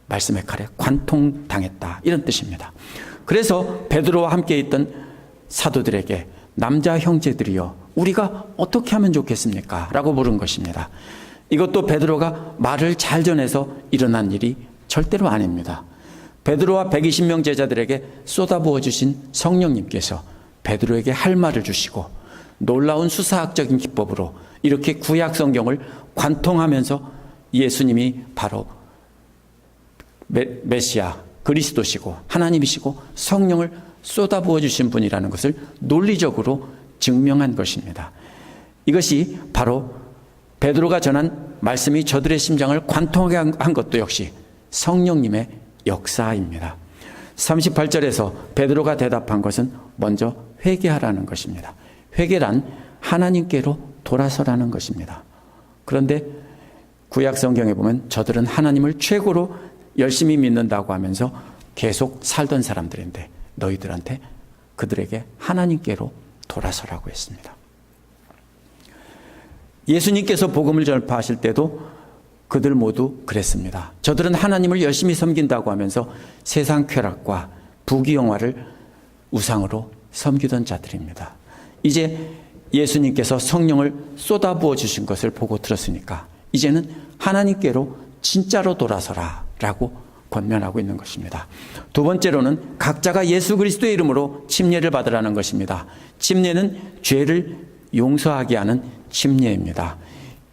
말씀의 칼에 관통당했다, 이런 뜻입니다. 그래서 베드로와 함께 있던 사도들에게 남자 형제들이여 우리가 어떻게 하면 좋겠습니까? 라고 물은 것입니다. 이것도 베드로가 말을 잘 전해서 일어난 일이 절대로 아닙니다. 베드로와 120명 제자들에게 쏟아부어 주신 성령님께서 베드로에게 할 말을 주시고 놀라운 수사학적인 기법으로 이렇게 구약 성경을 관통하면서 예수님이 바로 메시아, 그리스도시고 하나님이시고 성령을 쏟아부어 주신 분이라는 것을 논리적으로 증명한 것입니다. 이것이 바로 베드로가 전한 말씀이 저들의 심장을 관통하게 한 것도 역시 성령님의 역사입니다. 38절에서 베드로가 대답한 것은 먼저 회개하라는 것입니다. 회개란 하나님께로 돌아서라는 것입니다. 그런데 구약 성경에 보면 저들은 하나님을 최고로 열심히 믿는다고 하면서 계속 살던 사람들인데 너희들한테 그들에게 하나님께로 돌아서라고 했습니다. 예수님께서 복음을 전파하실 때도 그들 모두 그랬습니다. 저들은 하나님을 열심히 섬긴다고 하면서 세상 쾌락과 부귀영화를 우상으로 섬기던 자들입니다. 이제 예수님께서 성령을 쏟아부어 주신 것을 보고 들었으니까 이제는 하나님께로 진짜로 돌아서라 라고 권면하고 있는 것입니다. 두 번째로는 각자가 예수 그리스도의 이름으로 침례를 받으라는 것입니다. 침례는 죄를 용서하게 하는 침례입니다.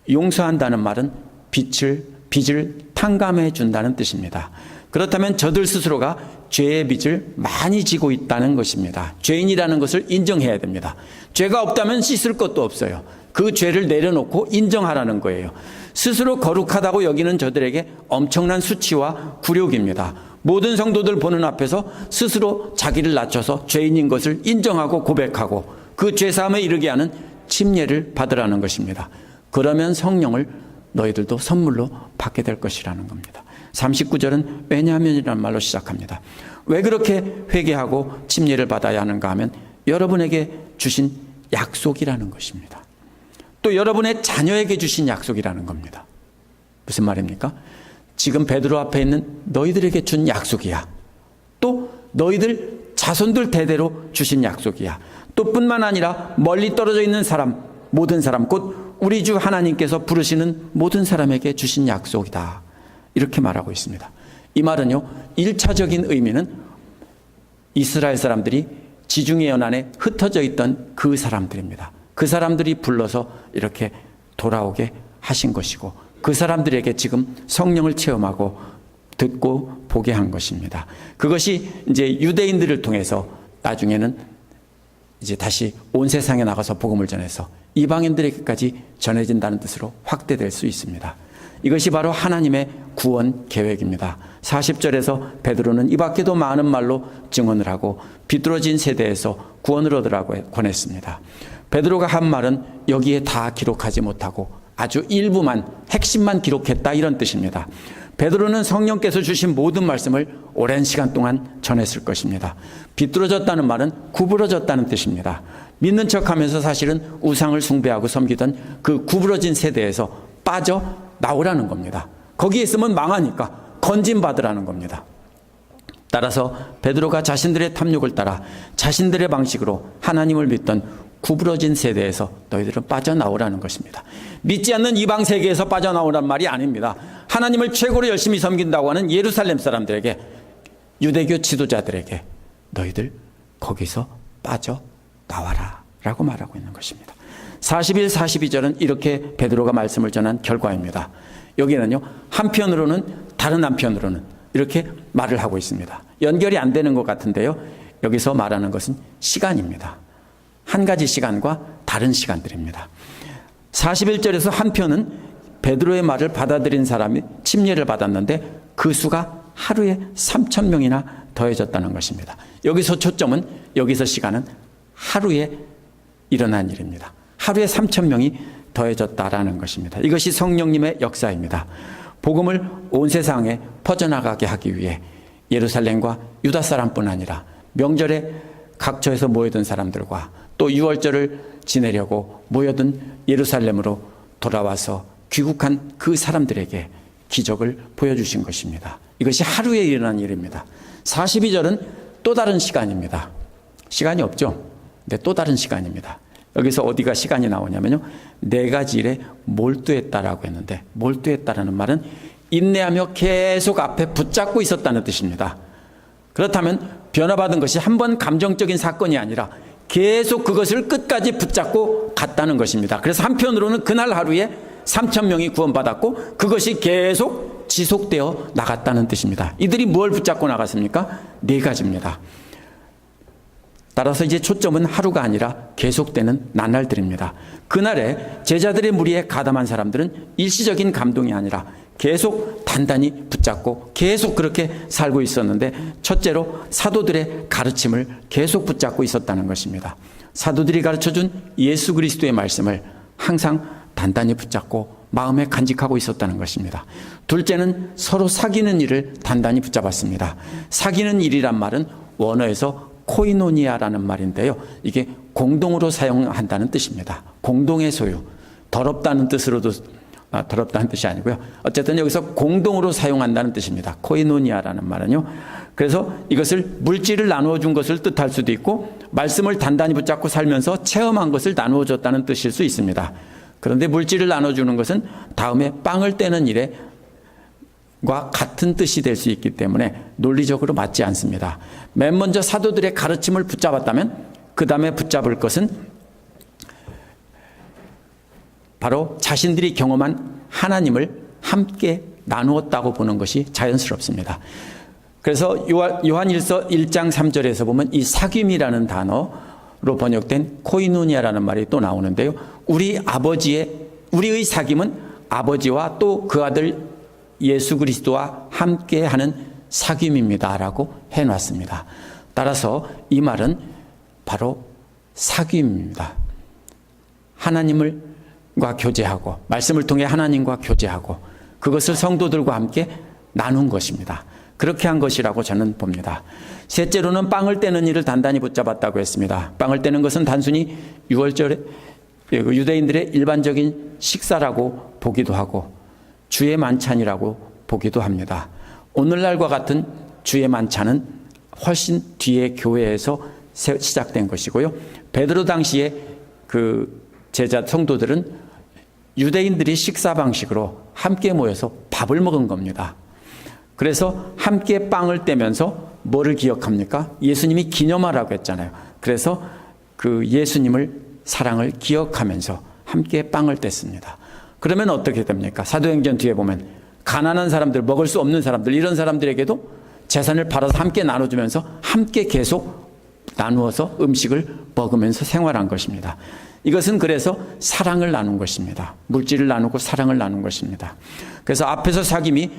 용서한다는 말은 빚을 탕감해 준다는 뜻입니다. 그렇다면 저들 스스로가 죄의 빚을 많이 지고 있다는 것입니다. 죄인이라는 것을 인정해야 됩니다. 죄가 없다면 씻을 것도 없어요. 그 죄를 내려놓고 인정하라는 거예요. 스스로 거룩하다고 여기는 저들에게 엄청난 수치와 굴욕입니다. 모든 성도들 보는 앞에서 스스로 자기를 낮춰서 죄인인 것을 인정하고 고백하고 그 죄사함에 이르게 하는 침례를 받으라는 것입니다. 그러면 성령을 너희들도 선물로 받게 될 것이라는 겁니다. 39절은 왜냐하면이라는 말로 시작합니다. 왜 그렇게 회개하고 침례를 받아야 하는가 하면 여러분에게 주신 약속이라는 것입니다. 또 여러분의 자녀에게 주신 약속이라는 겁니다. 무슨 말입니까? 지금 베드로 앞에 있는 너희들에게 준 약속이야. 또 너희들 자손들 대대로 주신 약속이야. 또 뿐만 아니라 멀리 떨어져 있는 사람, 모든 사람, 곧 우리 주 하나님께서 부르시는 모든 사람에게 주신 약속이다. 이렇게 말하고 있습니다. 이 말은요, 1차적인 의미는 이스라엘 사람들이 지중해 연안에 흩어져 있던 그 사람들입니다. 그 사람들이 불러서 이렇게 돌아오게 하신 것이고 그 사람들에게 지금 성령을 체험하고 듣고 보게 한 것입니다. 그것이 이제 유대인들을 통해서 나중에는 이제 다시 온 세상에 나가서 복음을 전해서 이방인들에게까지 전해진다는 뜻으로 확대될 수 있습니다. 이것이 바로 하나님의 구원 계획입니다. 40절에서 베드로는 이 밖에도 많은 말로 증언을 하고 비뚤어진 세대에서 구원을 얻으라고 권했습니다. 베드로가 한 말은 여기에 다 기록하지 못하고 아주 일부만, 핵심만 기록했다, 이런 뜻입니다. 베드로는 성령께서 주신 모든 말씀을 오랜 시간 동안 전했을 것입니다. 비뚤어졌다는 말은 구부러졌다는 뜻입니다. 믿는 척하면서 사실은 우상을 숭배하고 섬기던 그 구부러진 세대에서 빠져나오라는 겁니다. 거기에 있으면 망하니까 건진받으라는 겁니다. 따라서 베드로가 자신들의 탐욕을 따라 자신들의 방식으로 하나님을 믿던 구부러진 세대에서 너희들은 빠져나오라는 것입니다. 믿지 않는 이방 세계에서 빠져나오란 말이 아닙니다. 하나님을 최고로 열심히 섬긴다고 하는 예루살렘 사람들에게, 유대교 지도자들에게 너희들 거기서 빠져나와라 라고 말하고 있는 것입니다. 41, 42절은 이렇게 베드로가 말씀을 전한 결과입니다. 여기는요, 한편으로는 다른 한편으로는 이렇게 말을 하고 있습니다. 연결이 안 되는 것 같은데요, 여기서 말하는 것은 시간입니다. 한 가지 시간과 다른 시간들입니다. 41절에서 한 편은 베드로의 말을 받아들인 사람이 침례를 받았는데 그 수가 하루에 3,000명이나 더해졌다는 것입니다. 여기서 초점은, 여기서 시간은 하루에 일어난 일입니다. 하루에 3,000명이 더해졌다라는 것입니다. 이것이 성령님의 역사입니다. 복음을 온 세상에 퍼져나가게 하기 위해 예루살렘과 유다 사람뿐 아니라 명절에 각처에서 모여든 사람들과 또 유월절을 지내려고 모여든 예루살렘으로 돌아와서 귀국한 그 사람들에게 기적을 보여주신 것입니다. 이것이 하루에 일어난 일입니다. 42절은 또 다른 시간입니다. 시간이 없죠? 근데 또 다른 시간입니다. 여기서 어디가 시간이 나오냐면요, 4가지 일에 몰두했다라고 했는데, 몰두했다라는 말은 인내하며 계속 앞에 붙잡고 있었다는 뜻입니다. 그렇다면 변화받은 것이 한 번 감정적인 사건이 아니라 계속 그것을 끝까지 붙잡고 갔다는 것입니다. 그래서 한편으로는 그날 하루에 3,000명이 구원받았고 그것이 계속 지속되어 나갔다는 뜻입니다. 이들이 뭘 붙잡고 나갔습니까? 4가지입니다. 따라서 이제 초점은 하루가 아니라 계속되는 나날들입니다. 그날에 제자들의 무리에 가담한 사람들은 일시적인 감동이 아니라 계속 단단히 붙잡고 계속 그렇게 살고 있었는데, 첫째로 사도들의 가르침을 계속 붙잡고 있었다는 것입니다. 사도들이 가르쳐준 예수 그리스도의 말씀을 항상 단단히 붙잡고 마음에 간직하고 있었다는 것입니다. 둘째는 서로 사귀는 일을 단단히 붙잡았습니다. 사귀는 일이란 말은 원어에서 코이노니아라는 말인데요, 이게 공동으로 사용한다는 뜻입니다. 공동의 소유, 더럽다는 뜻으로도 더럽다는 뜻이 아니고요, 어쨌든 여기서 공동으로 사용한다는 뜻입니다. 코이노니아라는 말은요. 그래서 이것을 물질을 나누어 준 것을 뜻할 수도 있고, 말씀을 단단히 붙잡고 살면서 체험한 것을 나누어 줬다는 뜻일 수 있습니다. 그런데 물질을 나눠주는 것은 다음에 빵을 떼는 일에 과 같은 뜻이 될 수 있기 때문에 논리적으로 맞지 않습니다. 맨 먼저 사도들의 가르침을 붙잡았다면 그 다음에 붙잡을 것은 바로 자신들이 경험한 하나님을 함께 나누었다고 보는 것이 자연스럽습니다. 그래서 요한일서 1장 3절에서 보면 이 사귐이라는 단어로 번역된 코이노니아라는 말이 또 나오는데요, 우리의 사귐은 아버지와 또 그 아들 예수 그리스도와 함께하는 사귐입니다 라고 해놨습니다. 따라서 이 말은 바로 사귐입니다. 하나님과 교제하고, 말씀을 통해 하나님과 교제하고 그것을 성도들과 함께 나눈 것입니다. 그렇게 한 것이라고 저는 봅니다. 셋째로는 빵을 떼는 일을 단단히 붙잡았다고 했습니다. 빵을 떼는 것은 단순히 유월절에 유대인들의 일반적인 식사라고 보기도 하고 주의 만찬이라고 보기도 합니다. 오늘날과 같은 주의 만찬은 훨씬 뒤에 교회에서 시작된 것이고요, 베드로 당시에 그 제자 성도들은 유대인들이 식사 방식으로 함께 모여서 밥을 먹은 겁니다. 그래서 함께 빵을 떼면서 뭐를 기억합니까? 예수님이 기념하라고 했잖아요. 그래서 그 예수님을 사랑을 기억하면서 함께 빵을 뗐습니다. 그러면 어떻게 됩니까? 사도행전 뒤에 보면 가난한 사람들, 먹을 수 없는 사람들, 이런 사람들에게도 재산을 팔아서 함께 나눠주면서 함께 계속 나누어서 음식을 먹으면서 생활한 것입니다. 이것은 그래서 사랑을 나눈 것입니다. 물질을 나누고 사랑을 나눈 것입니다. 그래서 앞에서 사귐이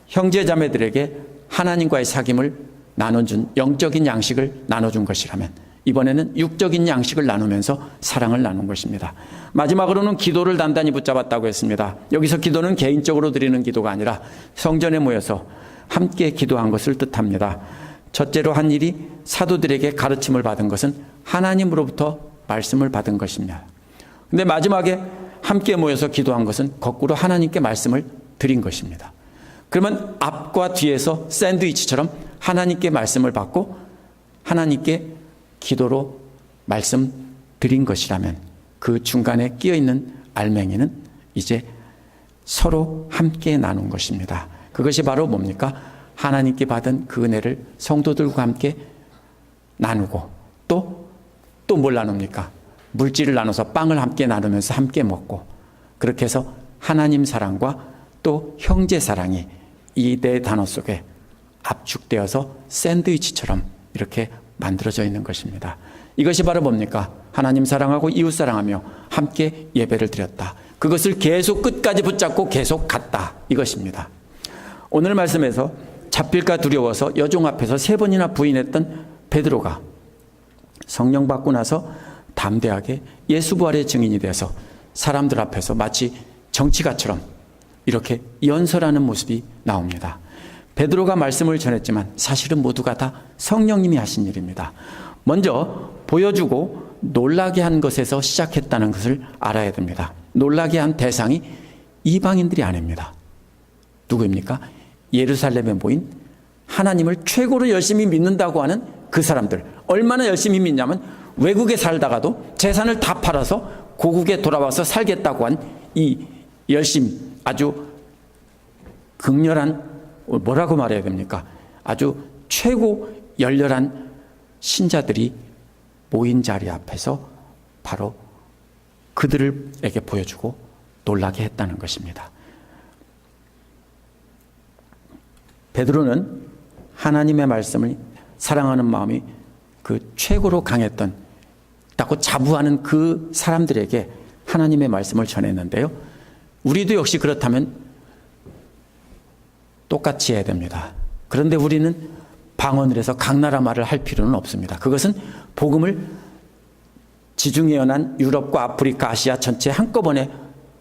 형제자매들에게 하나님과의 사귐을 나눠준, 영적인 양식을 나눠준 것이라면 이번에는 육적인 양식을 나누면서 사랑을 나눈 것입니다. 마지막으로는 기도를 단단히 붙잡았다고 했습니다. 여기서 기도는 개인적으로 드리는 기도가 아니라 성전에 모여서 함께 기도한 것을 뜻합니다. 첫째로 한 일이 사도들에게 가르침을 받은 것은 하나님으로부터 말씀을 받은 것입니다. 근데 마지막에 함께 모여서 기도한 것은 거꾸로 하나님께 말씀을 드린 것입니다. 그러면 앞과 뒤에서 샌드위치처럼 하나님께 말씀을 받고 하나님께 기도로 말씀 드린 것이라면 그 중간에 끼어있는 알맹이는 이제 서로 함께 나눈 것입니다. 그것이 바로 뭡니까? 하나님께 받은 그 은혜를 성도들과 함께 나누고 또 뭘 나눕니까? 물질을 나눠서 빵을 함께 나누면서 함께 먹고, 그렇게 해서 하나님 사랑과 또 형제 사랑이 이 네 단어 속에 압축되어서 샌드위치처럼 이렇게 만들어져 있는 것입니다. 이것이 바로 뭡니까? 하나님 사랑하고 이웃 사랑하며 함께 예배를 드렸다. 그것을 계속 끝까지 붙잡고 계속 갔다. 이것입니다. 오늘 말씀에서 잡힐까 두려워서 여종 앞에서 3번이나 부인했던 베드로가 성령 받고 나서 담대하게 예수 부활의 증인이 되어서 사람들 앞에서 마치 정치가처럼 이렇게 연설하는 모습이 나옵니다. 베드로가 말씀을 전했지만 사실은 모두가 다 성령님이 하신 일입니다. 먼저 보여주고 놀라게 한 것에서 시작했다는 것을 알아야 됩니다. 놀라게 한 대상이 이방인들이 아닙니다. 누구입니까? 예루살렘에 모인 하나님을 최고로 열심히 믿는다고 하는 그 사람들. 얼마나 열심히 믿냐면 외국에 살다가도 재산을 다 팔아서 고국에 돌아와서 살겠다고 한 이 열심, 아주 극렬한, 뭐라고 말해야 됩니까? 아주 최고 열렬한 신자들이 모인 자리 앞에서 바로 그들에게 보여주고 놀라게 했다는 것입니다. 베드로는 하나님의 말씀을 사랑하는 마음이 그 최고로 강했던, 라고 자부하는 그 사람들에게 하나님의 말씀을 전했는데요. 우리도 역시 그렇다면 똑같이 해야 됩니다. 그런데 우리는 방언을 해서 각 나라 말을 할 필요는 없습니다. 그것은 복음을 지중해 연안 유럽과 아프리카, 아시아 전체 한꺼번에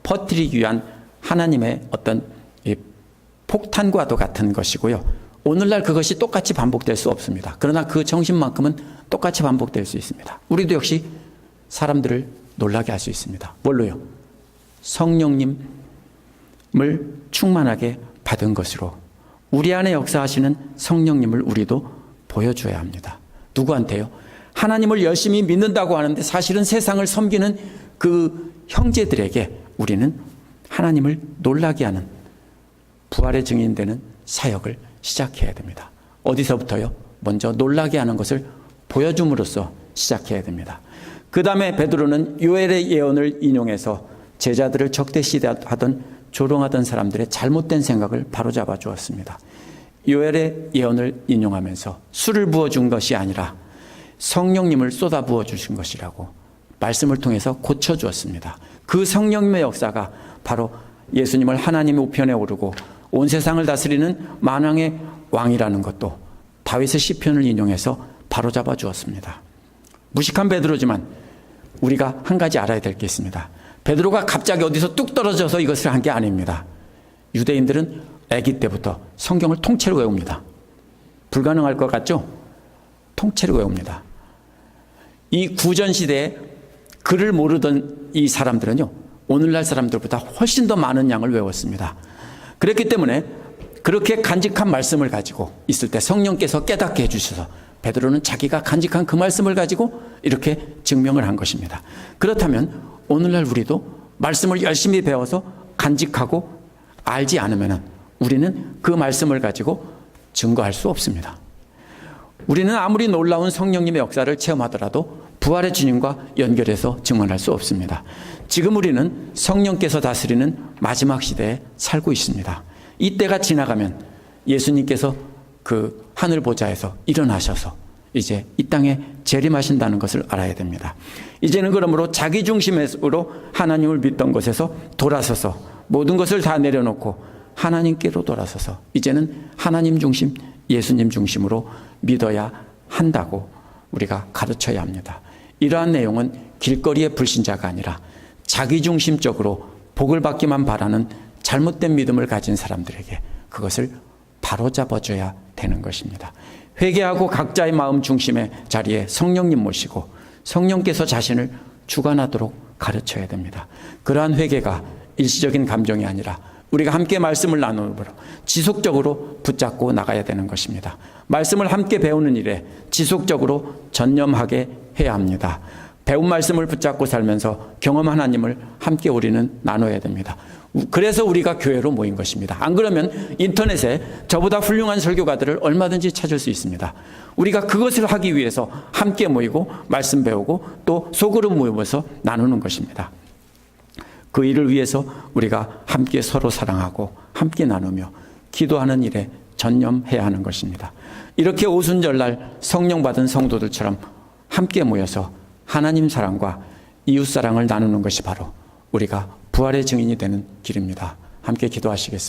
퍼뜨리기 위한 하나님의 어떤 폭탄과도 같은 것이고요. 오늘날 그것이 똑같이 반복될 수 없습니다. 그러나 그 정신만큼은 똑같이 반복될 수 있습니다. 우리도 역시 사람들을 놀라게 할 수 있습니다. 뭘로요? 성령님을 충만하게 받은 것으로 우리 안에 역사하시는 성령님을 우리도 보여줘야 합니다. 누구한테요? 하나님을 열심히 믿는다고 하는데 사실은 세상을 섬기는 그 형제들에게 우리는 하나님을 놀라게 하는 부활의 증인되는 사역을 시작해야 됩니다. 어디서부터요? 먼저 놀라게 하는 것을 보여줌으로써 시작해야 됩니다. 그 다음에 베드로는 요엘의 예언을 인용해서 제자들을 적대시하던 조롱하던 사람들의 잘못된 생각을 바로잡아 주었습니다. 요엘의 예언을 인용하면서 술을 부어준 것이 아니라 성령님을 쏟아 부어주신 것이라고 말씀을 통해서 고쳐주었습니다. 그 성령님의 역사가 바로 예수님을 하나님의 우편에 오르고 온 세상을 다스리는 만왕의 왕이라는 것도 다윗의 시편을 인용해서 바로잡아 주었습니다. 무식한 베드로지만 우리가 한 가지 알아야 될 게 있습니다. 베드로가 갑자기 어디서 뚝 떨어져서 이것을 한 게 아닙니다. 유대인들은 아기 때부터 성경을 통째로 외웁니다. 불가능할 것 같죠? 통째로 외웁니다. 이 구전시대에 글을 모르던 이 사람들은요, 오늘날 사람들보다 훨씬 더 많은 양을 외웠습니다. 그렇기 때문에 그렇게 간직한 말씀을 가지고 있을 때 성령께서 깨닫게 해주셔서 베드로는 자기가 간직한 그 말씀을 가지고 이렇게 증명을 한 것입니다. 그렇다면 오늘날 우리도 말씀을 열심히 배워서 간직하고 알지 않으면 우리는 그 말씀을 가지고 증거할 수 없습니다. 우리는 아무리 놀라운 성령님의 역사를 체험하더라도 부활의 주님과 연결해서 증언할 수 없습니다. 지금 우리는 성령께서 다스리는 마지막 시대에 살고 있습니다. 이때가 지나가면 예수님께서 그 하늘 보좌에서 일어나셔서 이제 이 땅에 재림하신다는 것을 알아야 됩니다. 이제는 그러므로 자기 중심으로 하나님을 믿던 것에서 돌아서서 모든 것을 다 내려놓고 하나님께로 돌아서서 이제는 하나님 중심, 예수님 중심으로 믿어야 한다고 우리가 가르쳐야 합니다. 이러한 내용은 길거리의 불신자가 아니라 자기중심적으로 복을 받기만 바라는 잘못된 믿음을 가진 사람들에게 그것을 바로잡아줘야 되는 것입니다. 회개하고 각자의 마음 중심의 자리에 성령님 모시고 성령께서 자신을 주관하도록 가르쳐야 됩니다. 그러한 회개가 일시적인 감정이 아니라 우리가 함께 말씀을 나누므로 지속적으로 붙잡고 나가야 되는 것입니다. 말씀을 함께 배우는 일에 지속적으로 전념하게 해야 합니다. 배운 말씀을 붙잡고 살면서 경험 하나님을 함께 우리는 나눠야 됩니다. 그래서 우리가 교회로 모인 것입니다. 안 그러면 인터넷에 저보다 훌륭한 설교가들을 얼마든지 찾을 수 있습니다. 우리가 그것을 하기 위해서 함께 모이고 말씀 배우고 또 속으로 모여서 나누는 것입니다. 그 일을 위해서 우리가 함께 서로 사랑하고 함께 나누며 기도하는 일에 전념해야 하는 것입니다. 이렇게 오순절날 성령 받은 성도들처럼 함께 모여서 하나님 사랑과 이웃 사랑을 나누는 것이 바로 우리가 부활의 증인이 되는 길입니다. 함께 기도하시겠습니다.